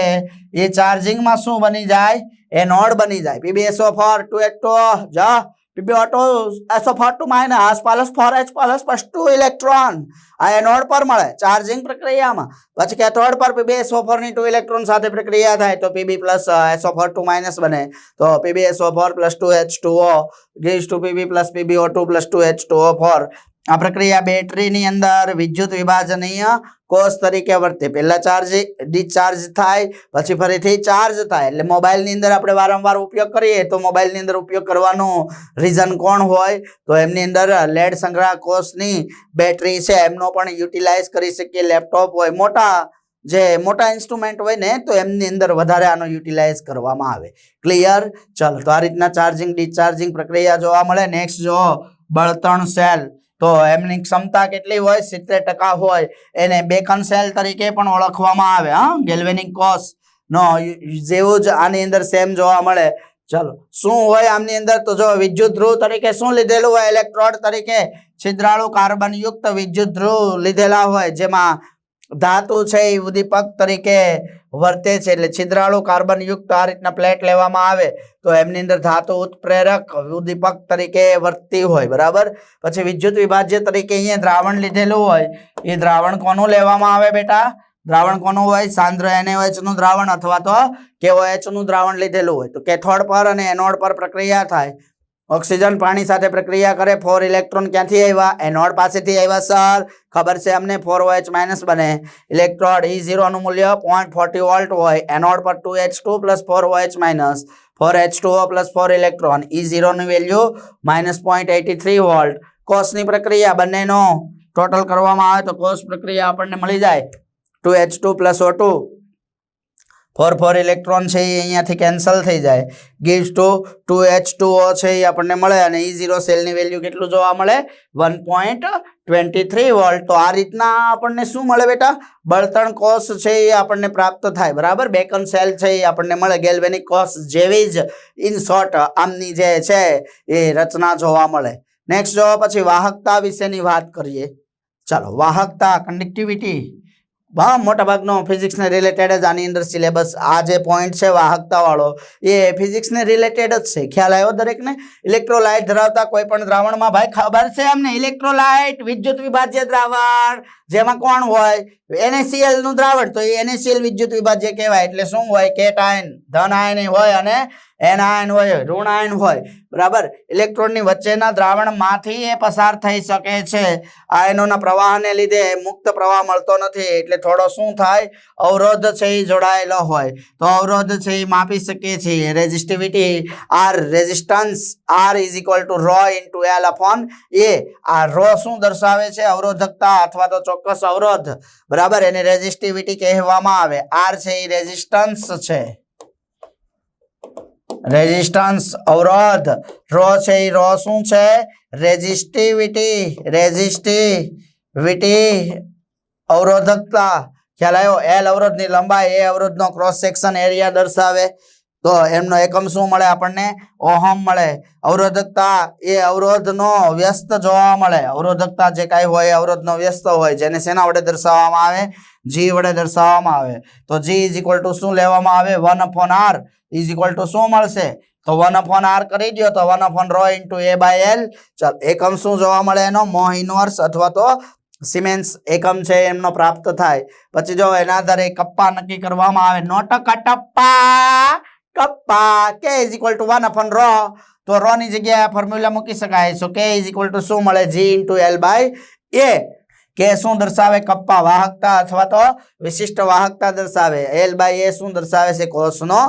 Speaker 1: એ ચાર્જિંગમાં શું બની જાય એનોડ બની જાય PbSO4 2H2O જા PbO2 SO4 - +4H +2 ઇલેક્ટ્રોન આ એનોડ પર મળે ચાર્જિંગ પ્રક્રિયામાં પછી કેથોડ પર PbSO4 ની 2 ઇલેક્ટ્રોન સાથે પ્રક્રિયા થાય તો Pb + SO4 બને તો PbSO4 + 2H2O gives to Pb + PbO2 + 2H2O4 આ પ્રક્રિયા બેટરીની અંદર વિદ્યુત વિભાજનીય કોષ તરીકે વર્તે પહેલા ચાર્જ ડિસ્ચાર્જ થાય પછી ફરીથી ચાર્જ થાય એટલે મોબાઈલની અંદર આપણે વારંવાર ઉપયોગ કરીએ તો મોબાઈલની અંદર ઉપયોગ કરવાનું રીઝન કોણ હોય તો એમની અંદર લેડ સંગ્રાહક કોષની બેટરી છે એમનો પણ યુટિલાઇઝ કરી શકીએ લેપટોપ હોય મોટા ઇન્સ્ટ્રુમેન્ટ હોય ને તો એમની અંદર વધારે આનો યુટિલાઇઝ કરવામાં આવે ક્લિયર ચાલો તો આ રીતના ચાર્જિંગ ડિસ્ચાર્જિંગ પ્રક્રિયા જોવા મળે નેક્સ્ટ જો બળતણ સેલ તો એમની ક્ષમતા કેટલી હોય 70% હોય એને બેકન સેલ તરીકે પણ ઓળખવામાં આવે ગેલ્વેનિક કોષ નો જેવું જ આની અંદર સેમ જોવા મળે ચાલો શું હોય આમની અંદર તો જો વિદ્યુત ધ્રુવ તરીકે શું લીધેલું હોય ઇલેક્ટ્રોડ તરીકે છિદ્રાળુ કાર્બન યુક્ત વિદ્યુત ધ્રુવ લીધેલા હોય જેમાં ધાતુ છે એ ઉદ્દીપક તરીકે વર્તે છે એટલે છિદ્રાળુ કાર્બન યુક્ત આ રીતના પ્લેટ લેવામાં આવે તો એમની અંદર ધાતુ ઉત્પ્રેરક ઉદ્દીપક તરીકે વર્તતી હોય બરાબર પછી વિદ્યુત વિભાજ્ય તરીકે અહીંયા દ્રાવણ લીધેલું હોય એ દ્રાવણ કોનું લેવામાં આવે બેટા દ્રાવણ કોનું હોય સાંદ્ર NaOH નું દ્રાવણ અથવા તો KOH નું દ્રાવણ લીધેલું હોય તો કેથોડ પર અને એનોડ પર પ્રક્રિયા થાય ઓક્સિજન પાણી સાથે પ્રક્રિયા કરે 4 ઇલેક્ટ્રોન ક્યાંથી આવ્યા એનોડ પાસેથી આવ્યા સર ખબર છે અમને 4OH- બને ઇલેક્ટ્રોડ E0 નું મૂલ્ય 0.40 વોલ્ટ હોય એનોડ પર 2H2 + 4OH- 4H2O + 4 electron E0 ની વેલ્યુ -0.83 વોલ્ટ કોષની પ્રક્રિયા બંનેનો ટોટલ કરવામાં આવે તો કોષ પ્રક્રિયા આપણને મળી જાય 2H2 + O2 4 ઇલેક્ટ્રોન છે એ અહીંયાથી કેન્સલ થઈ જાય gives to 2H2O છે એ આપણને મળે અને E0 સેલની વેલ્યુ કેટલું જોવા મળે 1.23 વોલ્ટ તો આ રીતના આપણને શું મળે બેટા બળતણ કોષ છે એ આપણને પ્રાપ્ત થાય બરાબર બેકન સેલ છે એ આપણને મળે ગેલ્વેનિક કોષ જેવી જ ઇન શોર્ટ આમની જે છે એ રચના જોવા મળે નેક્સ્ટ જો પછી વાહકતા વિશેની વાત કરીએ ચાલો વાહકતા કન્ડક્ટિવિટી મોટા ભાગનો ફિઝિક્સને રિલેટેડ જ આની અંદર સિલેબસ આ જે પોઈન્ટ છે વાહકતા વાળો એ ફિઝિક્સને રિલેટેડ જ છે ખ્યાલ આવ્યો દરેકને ઇલેક્ટ્રોલાઇટ ધરાવતા કોઈ પણ દ્રાવણમાં ભાઈ ખબર છે અમને ઇલેક્ટ્રોલાઇટ વિદ્યુત વિભાજ્ય દ્રાવણ જેમાં કોણ હોય NaCl નું દ્રાવણ તો એ NaCl વિદ્યુત વિભાજ્ય કહેવાય એટલે શું હોય કેટાયન ધન આયન હોય અને એનાયન હોય ઋણ આયન હોય બરાબર ઇલેક્ટ્રોનની વચ્ચેના દ્રાવણમાંથી એ પસાર થઈ શકે છે આયનોના પ્રવાહને લીધે મુક્ત પ્રવાહ મળતો નથી એટલે થોડો શું થાય અવરોધ છે એ જોડાયેલો હોય તો અવરોધ છે એ માપી શકીએ છીએ resistivity R resistance R = ρ × L/A આ ρ શું દર્શાવે છે અવરોધકતા અથવા તો ચોક્કસ અવરોધ બરાબર એને રેઝિસ્ટિવિટી કહેવામાં આવે R છે એ રેઝિસ્ટન્સ છે રેઝિસ્ટન્સ અવરોધ ρ છે એ ρ શું છે રેઝિસ્ટિવિટી અવરોધકતા ખ્યાલ આવ્યો L અવરોધની લંબાઈ એ અવરોધનો ક્રોસ સેક્શન એરિયા દર્શાવે તો એમનો એકમ શું મળે આપણને ઓહમ મળે અવરોધકતા એ અવરોધનો વ્યસ્ત જોવા મળે અવરોધકતા જે કાંઈ હોય અવરોધનો વ્યસ્ત હોય જેને શેના વડે દર્શાવવામાં આવે G વડે દર્શાવવામાં આવે તો G = શું લેવામાં આવે 1/R = શું મળશે તો 1/R કરી દો તો 1/ρ × A/L ચાલ એકમ શું જોવા મળે એનો મોહ ઇન્વર્સ અથવા તો સિમેન્સ એકમ છે એમનો પ્રાપ્ત થાય પછી જો એના આધારે કપ્પા નક્કી કરવામાં આવે નોટ કપ્પા K = 1/ρ તો ρ ની જગ્યાએ ફોર્મ્યુલા મૂકી શકાય so K = શું મળે G × L/A કે શું દર્શાવે કપ્પા વાહકતા અથવા તો વિશિષ્ટ વાહકતા દર્શાવે L/A શું દર્શાવે છે કોષનો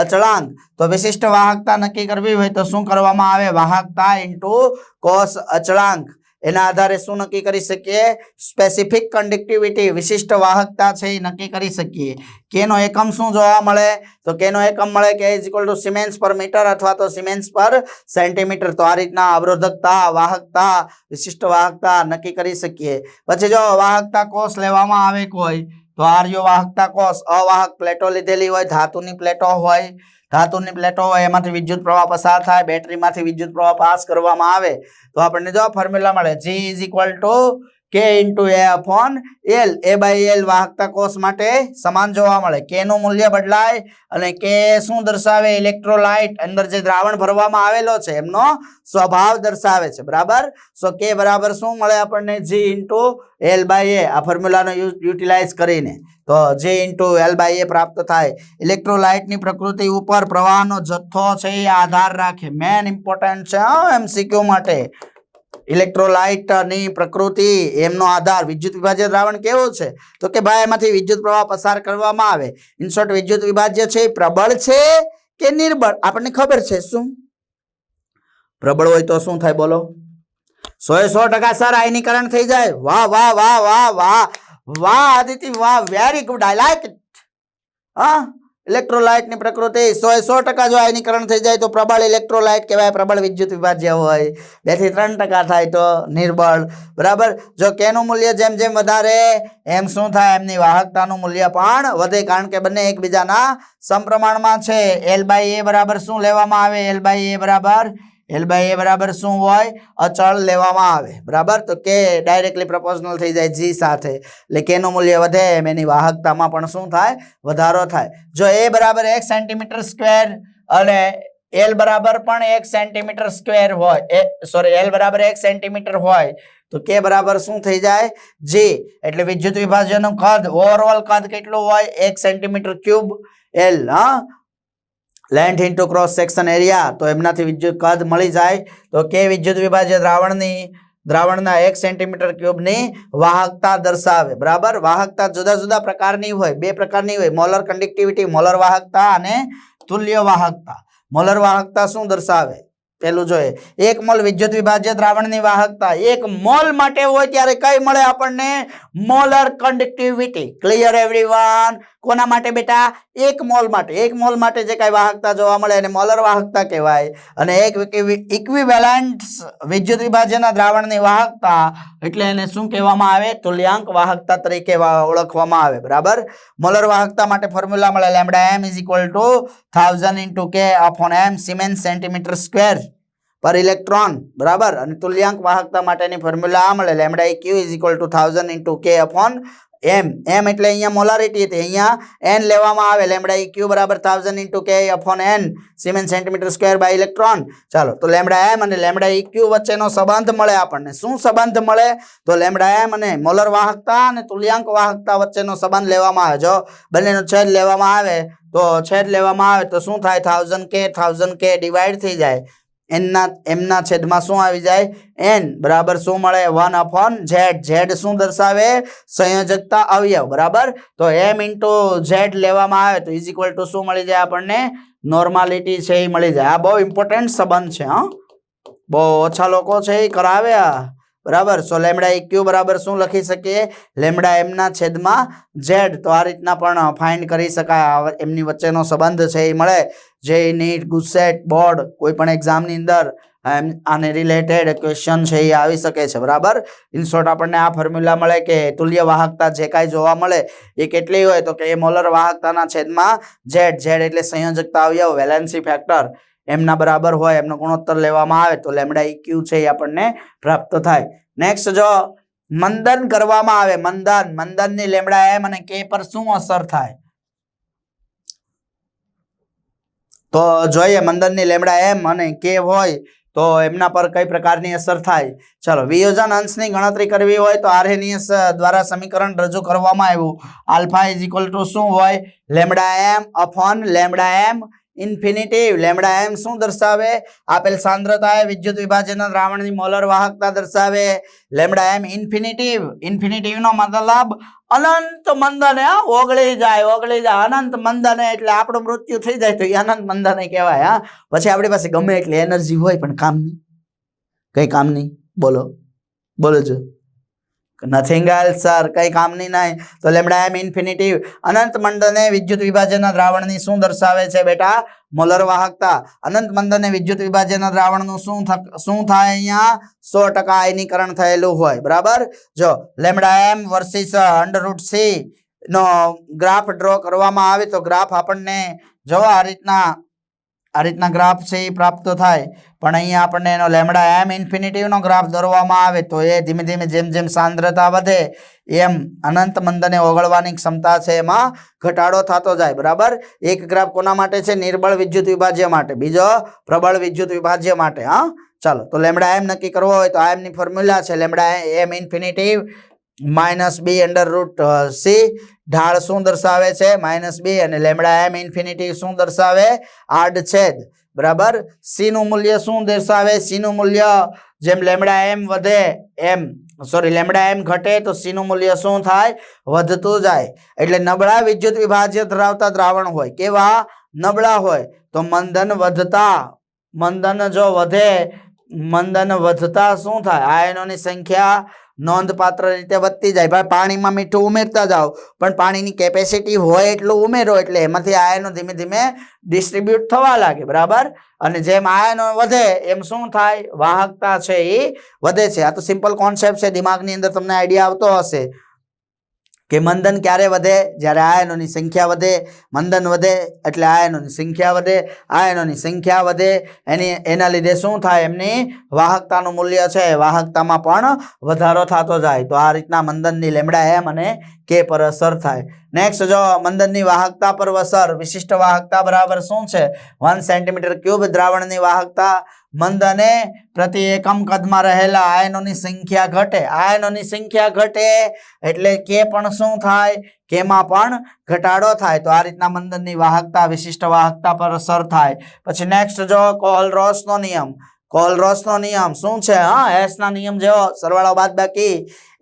Speaker 1: અચળાંક તો વિશિષ્ટ વાહકતા નક્કી કરવી હોય તો શું કરવામાં આવે વાહકતા * કોષ અચળાંક એના આધારે શું નક્કી કરી શકીએ સ્પેસિફિક કન્ડક્ટિવિટી વિશિષ્ટ વાહકતા છે એ નક્કી કરી શકીએ કેનો એકમ શું જોવા મળે તો કેનો એકમ મળે K = સિમેન્સ પર મીટર અથવા તો સિમેન્સ પર સેન્ટીમીટર તો આ રીતના અવરોધકતા વાહકતા વિશિષ્ટ વાહકતા નક્કી કરી શકીએ પછી જો વાહકતા કોષ લેવામાં આવે કોઈ તો આર્યો વાહકતા કોષ અવાહક પ્લેટો લીધેલી હોય ધાતુની પ્લેટો હોય એમાંથી વિદ્યુત પ્રવાહ પસાર થાય બેટરીમાંથી વિદ્યુત પ્રવાહ પાસ કરવામાં આવે તો આપણને જો ફોર્મ્યુલા મળે G = K × A/L A/L વાહકતા કોષ માટે સમાન જોવા મળે K નું મૂલ્ય બદલાય અને K શું દર્શાવે ઇલેક્ટ્રોલાઇટ અંદર જે દ્રાવણ ભરવામાં આવેલો છે એમનો સ્વભાવ દર્શાવે છે બરાબર સો K બરાબર શું મળે આપણને G × L/A આ ફોર્મ્યુલાનો યુટિલાઇઝ કરીને તો G × L/A પ્રાપ્ત થાય ઇલેક્ટ્રોલાઇટની પ્રકૃતિ ઉપર પ્રવાહનો જથ્થો છે એ આધાર રાખે મેન ઇમ્પોર્ટન્ટ છે MCQ માટે ઇલેક્ટ્રોલાઇટની પ્રકૃતિ એમનો આધાર વિદ્યુત વિભાજ્ય દ્રાવણ કેવું છે તો કે ભાઈ એમાંથી વિદ્યુત પ્રવાહ પસાર કરવામાં આવે ઇન શોર્ટ વિદ્યુત વિભાજ્ય છે પ્રબળ છે કે નિર્બળ આપણને ખબર છે શું પ્રબળ હોય તો શું થાય બોલો 100% સર આયનીકરણ થઈ જાય વાહ વાહ વાહ વાહ વાહ વાહ આદિતિ વાહ very good I like it electrolyte ની પ્રકૃતિ 100% જો આયનીકરણ થઈ જાય તો પ્રબળ ઇલેક્ટ્રોલાઇટ કહેવાય પ્રબળ વિદ્યુત વિભાજ્ય હોય 2 થી 3% થાય તો નિર્બળ બરાબર જો K નું મૂલ્ય જેમ જેમ વધારે એમ શું થાય એમની વાહકતાનું મૂલ્ય પણ વધે કારણ કે બંને એકબીજાના સમપ્રમાણમાં છે L/A બરાબર શું લેવામાં આવે L/A બરાબર શું હોય અચળ લેવામાં આવે બરાબર તો K ડાયરેક્ટલી પ્રોપોર્શનલ થઈ જાય G સાથે એટલે K નું મૂલ્ય વધે એમ એની વાહકતામાં પણ શું થાય વધારો થાય જો A બરાબર 1 સેન્ટીમીટર સ્ક્વેર અને L બરાબર પણ 1 સેન્ટીમીટર સ્ક્વેર હોય L બરાબર 1 સેન્ટીમીટર હોય તો K બરાબર શું થઈ જાય G એટલે વિદ્યુત વિભાજ્યનું કદ ઓવરઓલ કદ કેટલું હોય 1 centimetre cube L length into cross section area, તો એમનાથી વિદ્યુત કદ મળી જાય. તો કે વિદ્યુત વિભાજ્ય દ્રાવણના 1 સેન્ટીમીટર ક્યુબની વાહકતા દર્શાવે. બરાબર, વાહકતા જુદા જુદા પ્રકારની હોય, બે પ્રકારની હોય, મોલર કન્ડક્ટિવિટી, મોલર વાહકતા અને તુલ્ય વાહકતા. મોલર વાહકતા શું દર્શાવે? પેલું જોઈએ, 1 મોલ વિદ્યુત વિભાજ્ય દ્રાવણની વાહકતા 1 મોલ માટે હોય ત્યારે કઈ મળે આપણને? Molar conductivity. Clear everyone? કોના માટે બેટા? 1 મોલ માટે. 1 મોલ માટે જે કઈ વાહકતા જોવા મળે એને મોલર વાહકતા કહેવાય. અને એક ઇક્વિવેલન્ટ વિદ્યુત વિભાજ્યના દ્રાવણની વાહકતા એટલે એને શું કહેવામાં આવે? તુલ્યાંક વાહકતા તરીકે ઓળખવામાં આવે. બરાબર, મોલર વાહકતા માટે ફોર્મ્યુલા મળે lambda m = 1000 × K/m siemens centimetre square પર ઇલેક્ટ્રોન. બરાબર, અને તુલ્યાંક વાહકતા માટેની ફોર્મ્યુલા આ મળે લેમ્ડા eq = 1000 × K/m. m એટલે અહીંયા મોલારિટી હતી, અહીંયા n લેવામાં આવે. Lambda eq = 1000 × K/n siemens centimetre square by electron. ચાલો, તો લેમ્ડા m અને લેમ્ડા eq વચ્ચેનો સંબંધ મળે આપણને. શું સંબંધ મળે? તો લેમ્ડા m અને મોલર વાહકતા અને તુલ્યાંક વાહકતા વચ્ચેનો સંબંધ લેવામાં આવે. જો બંનેનો છેદ લેવામાં આવે તો શું થાય? 1000 K ડિવાઈડ થઈ જાય. એમના છેદમાં શું આવી જાય? n બરાબર શું મળે? 1/z. z શું દર્શાવે? સંયોજકતા અવયવ. બરાબર, તો m × z લેવામાં આવે તો = શું મળી જાય આપણને? નોર્માલિટી છે એ મળી જાય. આ બહુ ઇમ્પોર્ટન્ટ સંબંધ છે. બહુ ઓછા લોકો છે એ કરાવે આ. બરાબર, સો લેમ્ડા eq બરાબર શું લખી શકીએ? લેમ્ડા m ના છેદમાં z. તો આ રીતના પણ ફાઇન્ડ કરી શકાય. એમની વચ્ચેનો સંબંધ છે એ મળે. જે નીટ, ગુજસેટ, બોર્ડ કોઈ પણ એક્ઝામની અંદર આને રિલેટેડ ક્વેશ્ચન છે એ આવી શકે છે. બરાબર, ઇન શોર્ટ આપણને આ ફોર્મ્યુલા મળે કે તુલ્ય વાહકતા જે કાંઈ જોવા મળે એ કેટલી હોય? તો કે એ મોલર વાહકતાના છેદમાં z. z એટલે સંયોજકતા અવયવ, વેલેન્સી ફેક્ટર એમના બરાબર હોય, એમનો ગુણોત્તર લેવામાં આવે તો લેમ્ડા eq છે એ આપણને પ્રાપ્ત થાય. નેક્સ્ટ જો મંદન કરવામાં આવે, મંદનની લેમ્ડા m અને k પર શું અસર થાય? તો જોઈએ મંદનની લેમ્ડા m અને k હોય તો એમના પર કઈ પ્રકારની અસર થાય. ચલો, વિયોજન અંશની ગણતરી કરવી હોય તો આર્હેનિયસ દ્વારા સમીકરણ રજૂ કરવામાં આવ્યું. આલ્ફા = શું હોય? Lambda m / lambda m infinitive. Lambda m શું દર્શાવે? આપેલ સાંદ્રતાએ વિદ્યુત વિભાજનના દ્રાવણની મોલર વાહકતા દર્શાવે. લેમ્ડા m ઇન્ફિનિટિવ નો મતલબ અનંત મંદને, ઓગળી જાય અનંત મંદને, એટલે આપણું મૃત્યુ થઈ જાય તો એ અનંત મંદને કહેવાય. પછી આપણી પાસે ગમે એટલી એનર્જી હોય પણ કામની, કઈ કામની? બોલો જો. નથિંગ એલ્સ સર, કઈ કામની નહીં. તો લેમ્ડા m ઇન્ફિનિટિવ અનંત મંદને વિદ્યુત વિભાજનના દ્રાવણની શું દર્શાવે છે બેટા? મોલર વાહકતા. અનંત મંદને વિદ્યુત વિભાજનના દ્રાવણનું શું થાય? અહીંયા 100% આયનીકરણ થયેલું હોય. બરાબર, જો લેમ્ડા m વર્સિસ √c નો ગ્રાફ ડ્રો કરવામાં આવે તો ગ્રાફ આપણને જો આ રીતના ગ્રાફ છે એ પ્રાપ્ત થાય. પણ અહીંયા આપણને એનો લેમ્ડા m ઇન્ફિનિટિવ નો ગ્રાફ દોરવામાં આવે તો એ ધીમે ધીમે જેમ જેમ સાંદ્રતા વધે એમ અનંત મંદને ઓગળવાની ક્ષમતા છે એમાં ઘટાડો થતો જાય. બરાબર, એક ગ્રાફ કોના માટે છે? નિર્બળ વિદ્યુત વિભાજ્ય માટે, બીજો પ્રબળ વિદ્યુત વિભાજ્ય માટે. ચાલો, તો લેમ્ડા m નક્કી કરવો હોય તો આ એમની ફોર્મ્યુલા છે લેમ્ડા m ઇન્ફિનિટિવ -b/√c. ઢાળ શું દર્શાવે છે? -b. અને લેમ્ડા m ઇન્ફિનિટિવ શું દર્શાવે? આડછેદ. બરાબર, c નું મૂલ્ય શું દર્શાવે? c નું મૂલ્ય જેમ લેમ્ડા m વધે લેમ્ડા m ઘટે તો c નું મૂલ્ય શું થાય? વધતું જાય. એટલે નબળા વિદ્યુત વિભાજ્ય ધરાવતા દ્રાવણ હોય. કેવા? નબળા હોય. તો મંદન વધતા શું થાય? આયનોની સંખ્યા નોંધપાત્ર રીતે વધતી જાય. ભાઈ પાણીમાં મીઠું ઉમેરતા જાઓ પણ પાણીની કેપેસિટી હોય એટલું ઉમેરો એટલે એમાંથી આયનો ધીમે ધીમે ડિસ્ટ્રીબ્યુટ થવા લાગે. બરાબર, અને જેમ આયનો વધે એમ શું થાય? વાહકતા છે એ વધે છે. આ તો સિમ્પલ કોન્સેપ્ટ છે, દિમાગની અંદર તમને આઈડિયા આવતો હશે કે મંદન ક્યારે વધે? જ્યારે આયનોની સંખ્યા વધે. મંદન વધે એટલે આયનોની સંખ્યા વધે. એના લીધે શું થાય? એમની વાહકતાનું મૂલ્ય છે વાહકતામાં પણ વધારો થતો જાય. તો આ રીતના મંદનની લેમ્ડા m અને k પર અસર થાય. નેક્સ્ટ જો મંદનની વાહકતા પર અસર. વિશિષ્ટ વાહકતા બરાબર શું છે? 1 સેન્ટીમીટર ક્યુબ દ્રાવણની વાહકતા મંદને પ્રતિ એકમ કદમાં રહેલા આયનોની સંખ્યા ઘટે. આયનોની સંખ્યા ઘટે એટલે કે પણ શું થાય? કેમાં પણ ઘટાડો થાય. તો આ રીતના મંદનની વાહકતા વિશિષ્ટ વાહકતા પર અસર થાય. પછી નેક્સ્ટ જો કોહલરોસનો નિયમ. કોહલરોસનો નિયમ શું છે? એસ ના નિયમ જેવો સરવાળો બાદબાકી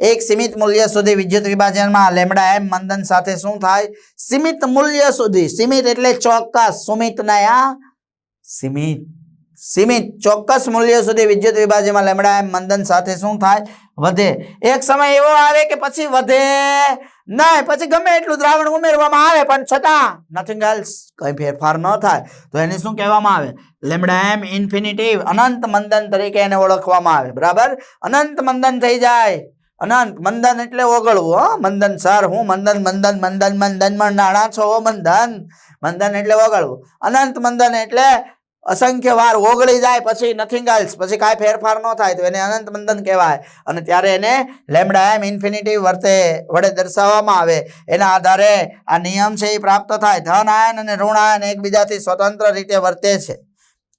Speaker 1: એક સીમિત મૂલ્ય સુધી વિદ્યુત વિભાજનમાં લેમ્ડા એમ મંદન સાથે શું થાય? સીમિત મૂલ્ય સુધી. સીમિત એટલે ચોક્કસ. સુમિત ના સીમિત ચોક્કસ મૂલ્ય સુધી વિદ્યુત વિભાજનમાં લેમ્ડા એમ મંદન સાથે શું થાય? વધે. એક સમય એવો આવે કે પછી વધે નહીં, પછી ગમે એટલું દ્રાવણ ઉમેરવામાં આવે પણ છતાં નથિંગ એલ્સ, કઈ ફેરફાર ન થાય. તો એને શું કહેવામાં આવે? લેમ્ડા એમ ઇન્ફિનિટિવ અનંત મંદન તરીકે એને ઓળખવામાં આવે. બરાબર? અનંત મંદન થઈ જાય. અનંત મંદન એટલે ઓગળવું. મંદન સર હું મંદન મંદન મંદન મંદન માં નાણા છો મંદન. મંદન એટલે ઓગળવું. અનંત મંદન એટલે અસંખ્ય વાર ઓગળી જાય પછી નથિંગ એલ્સ, પછી કાંઈ ફેરફાર ન થાય તો એને અનંત મંદન કહેવાય. અને ત્યારે એને લેમ્ડા એમ ઇન્ફિનિટિવ વડે દર્શાવવામાં આવે. એના આધારે આ નિયમ છે એ પ્રાપ્ત થાય. ધન આયન અને ઋણ આયન એકબીજાથી સ્વતંત્ર રીતે વર્તે છે.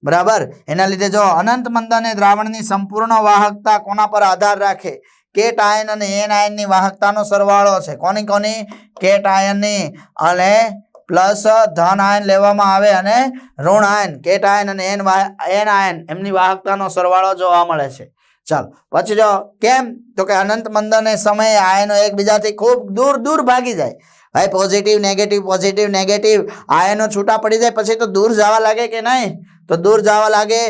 Speaker 1: બરાબર? એના લીધે જો અનંત મંદન એ દ્રાવણની સંપૂર્ણ વાહકતા કોના પર આધાર રાખે? કેટ આયન અને એન આયનની વાહકતાનો સરવાળો છે. કોની કોની? કેટ આયનની અને પ્લસ ધન આયન લેવામાં આવે અને ઋણ આયન, કેટ આયન અને એન આયન એમની વાહકતાનો સરવાળો જોવા મળે છે. ચાલો પછી જો કેમ? તો કે અનંત મંદન સમયે આયનો એકબીજાથી ખૂબ દૂર દૂર ભાગી જાય. ભાઈ પોઝિટિવ નેગેટિવ આયનો છૂટા પડી જાય પછી તો દૂર જવા લાગે કે નહીં? તો દૂર જવા લાગે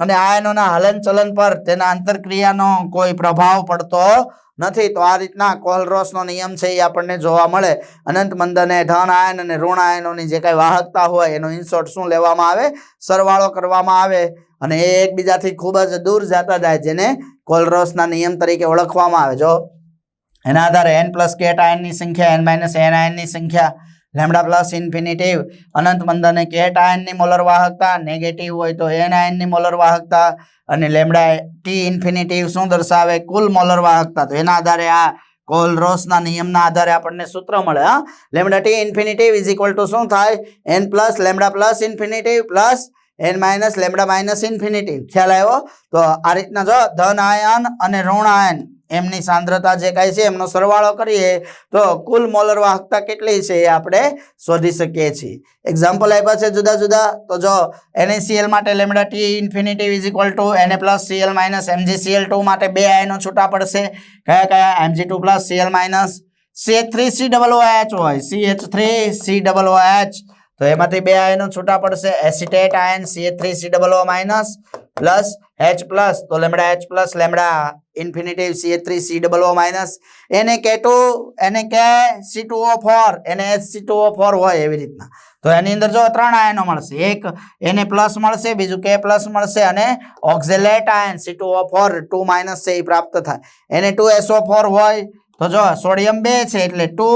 Speaker 1: અને આયનોના હલન ચલન પર તેના આંતરક્રિયાનો કોઈ પ્રભાવ પડતો નથી. તો આ રીતના કોહલરોસનો નિયમ છે એ આપણને જોવા મળે. અનંત મંદને ધન આયન અને ઋણ આયનોની જે કઈ વાહકતા હોય એનો ઇનશોર્ટ શું લેવામાં આવે? સરવાળો કરવામાં આવે અને એ એકબીજાથી ખૂબ જ દૂર જતા જાય, જેને કોહલરોસના નિયમ તરીકે ઓળખવામાં આવે. જો એના આધારે n પ્લસ કેટ આયનની સંખ્યા n માઇનસ એન આયનની સંખ્યા લેમ્ડા પ્લસ ઇન્ફિનિટિવ અનંત મંદને કેટ આયનની મોલર વાહકતા નેગેટિવ હોય તો એન આયનની મોલર વાહકતા અને લેમ્ડા ટી ઇન્ફિનિટિવ શું દર્શાવે? કુલ મોલર વાહકતા. તો એના આધારે આ કોહલરોસના નિયમના આધારે આપણને સૂત્ર મળે. Lambda T infinitive is equal to શું થાય? n plus lambda plus infinitive plus n minus lambda minus infinitive. ખ્યાલ આવ્યો? તો આ રીતના જો ધન આયન અને ઋણ આયન એમની સાંદ્રતા જે કાંઈ છે એમનો સરવાળો કરીએ તો કુલ મોલર વાહકતા કેટલી છે એ આપણે શોધી શકીએ છીએ. એક્ઝામ્પલ આપ્યા છે જુદા જુદા. તો જો NaCl માટે lambda T infinitive is equal two Na plus Cl minus MgCl2 માટે બે આયનો છૂટા પડશે. કયા કયા? Mg2 plus Cl minus CH3COOH હોય, CH3COOH. તો એમાંથી બે આયનો છૂટા પડશે. એસિટેટ આયન CH3COO minus plus H plus, તો lambda H plus lambda infinitive CH3COO minus. NaK2 NaKC2O4 NaHC2O4 હોય એવી રીતના. તો એની અંદર જો ત્રણ આયનો મળશે. એક Na પ્લસ મળશે, બીજું K પ્લસ મળશે અને ઓક્ઝેલેટ આયન C2O4 2 માઇનસ છે એ પ્રાપ્ત થાય. Na2SO4 હોય તો જો સોડિયમ 2 છે એટલે 2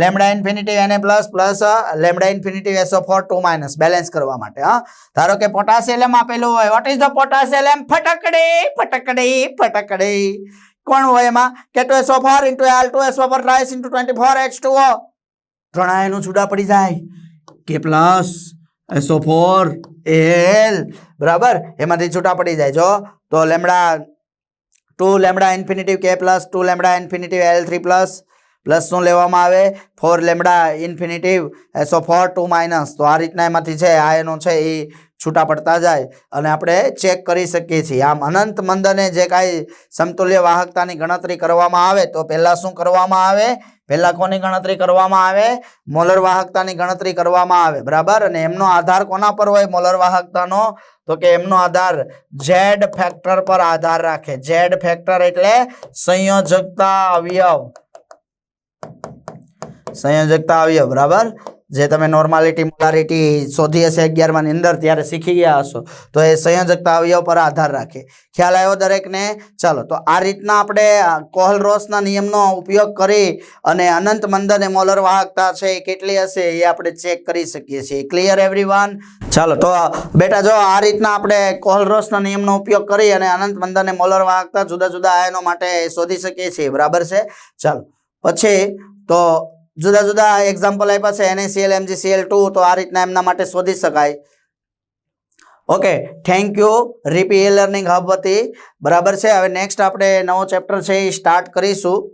Speaker 1: lambda infinitive Na plus plus lambda infinitive SO4 2 minus balance કરવા માટે. ધારો કે પોટાશિયમ આપેલું હોય. What is the potassium? ફટકડી. કોણ હોય એમાં? K2SO4 into Al2SO4 rise into 24H2O. ત્રણ આયનો છૂટા પડી જાય. K plus SO4 Al. બરાબર? એમાંથી છૂટા પડી જાય. જો તો lambda 2 lambda infinitive K plus 2 lambda infinitive L3 plus plus શું લેવામાં આવે? 4 લેમ્ડા ઇન્ફિનિટિવ SO4 2 માઇનસ. તો આ રીતના એમાંથી છે આયનો છે એ છૂટા પડતા જાય અને આપણે ચેક કરી શકીએ છીએ. આમ અનંત મંદને જે કાંઈ સમતુલ્ય વાહકતાની ગણતરી કરવામાં આવે તો પહેલાં શું કરવામાં આવે? પહેલાં કોની ગણતરી કરવામાં આવે? મોલર વાહકતાની ગણતરી કરવામાં આવે. બરાબર? અને એમનો આધાર કોના પર હોય મોલર વાહકતાનો? તો કે એમનો આધાર ઝેડ ફેક્ટર પર આધાર રાખે. ઝેડ ફેક્ટર એટલે સંયોજકતા અવયવ. બરાબર? જે તમે નોર્માલિટી મોલારિટી શોધી હશે 11મા ની અંદર ત્યારે શીખી ગયા હશો. તો એ સંયોજકતા અવયવ પર આધાર રાખે. ખ્યાલ આવ્યો દરેકને? ચાલો તો આ રીતના આપણે કોહલરોસના નિયમનો ઉપયોગ કરી અને અનંત મંદન મોલર વાહકતા છે એ કેટલી હશે એ આપણે ચેક કરી શકીએ છીએ. Clear everyone? ચાલો તો બેટા જો આ રીતના આપણે કોહલરોસના નિયમનો ઉપયોગ કરી અને અનંત મંદન મોલર વાહકતા જુદા જુદા આયનો માટે શોધી શકીએ છીએ. બરાબર છે? ચાલો પછી તો જુદા જુદા એક્ઝામ્પલ આપ્યા છે. NaCl MgCl2 તો આ રીતના એમના માટે શોધી શકાય. Okay, thank you Ripi a learning hub વતી. બરાબર છે. હવે નેક્સ્ટ આપણે નવો ચેપ્ટર છે એ સ્ટાર્ટ કરીશું.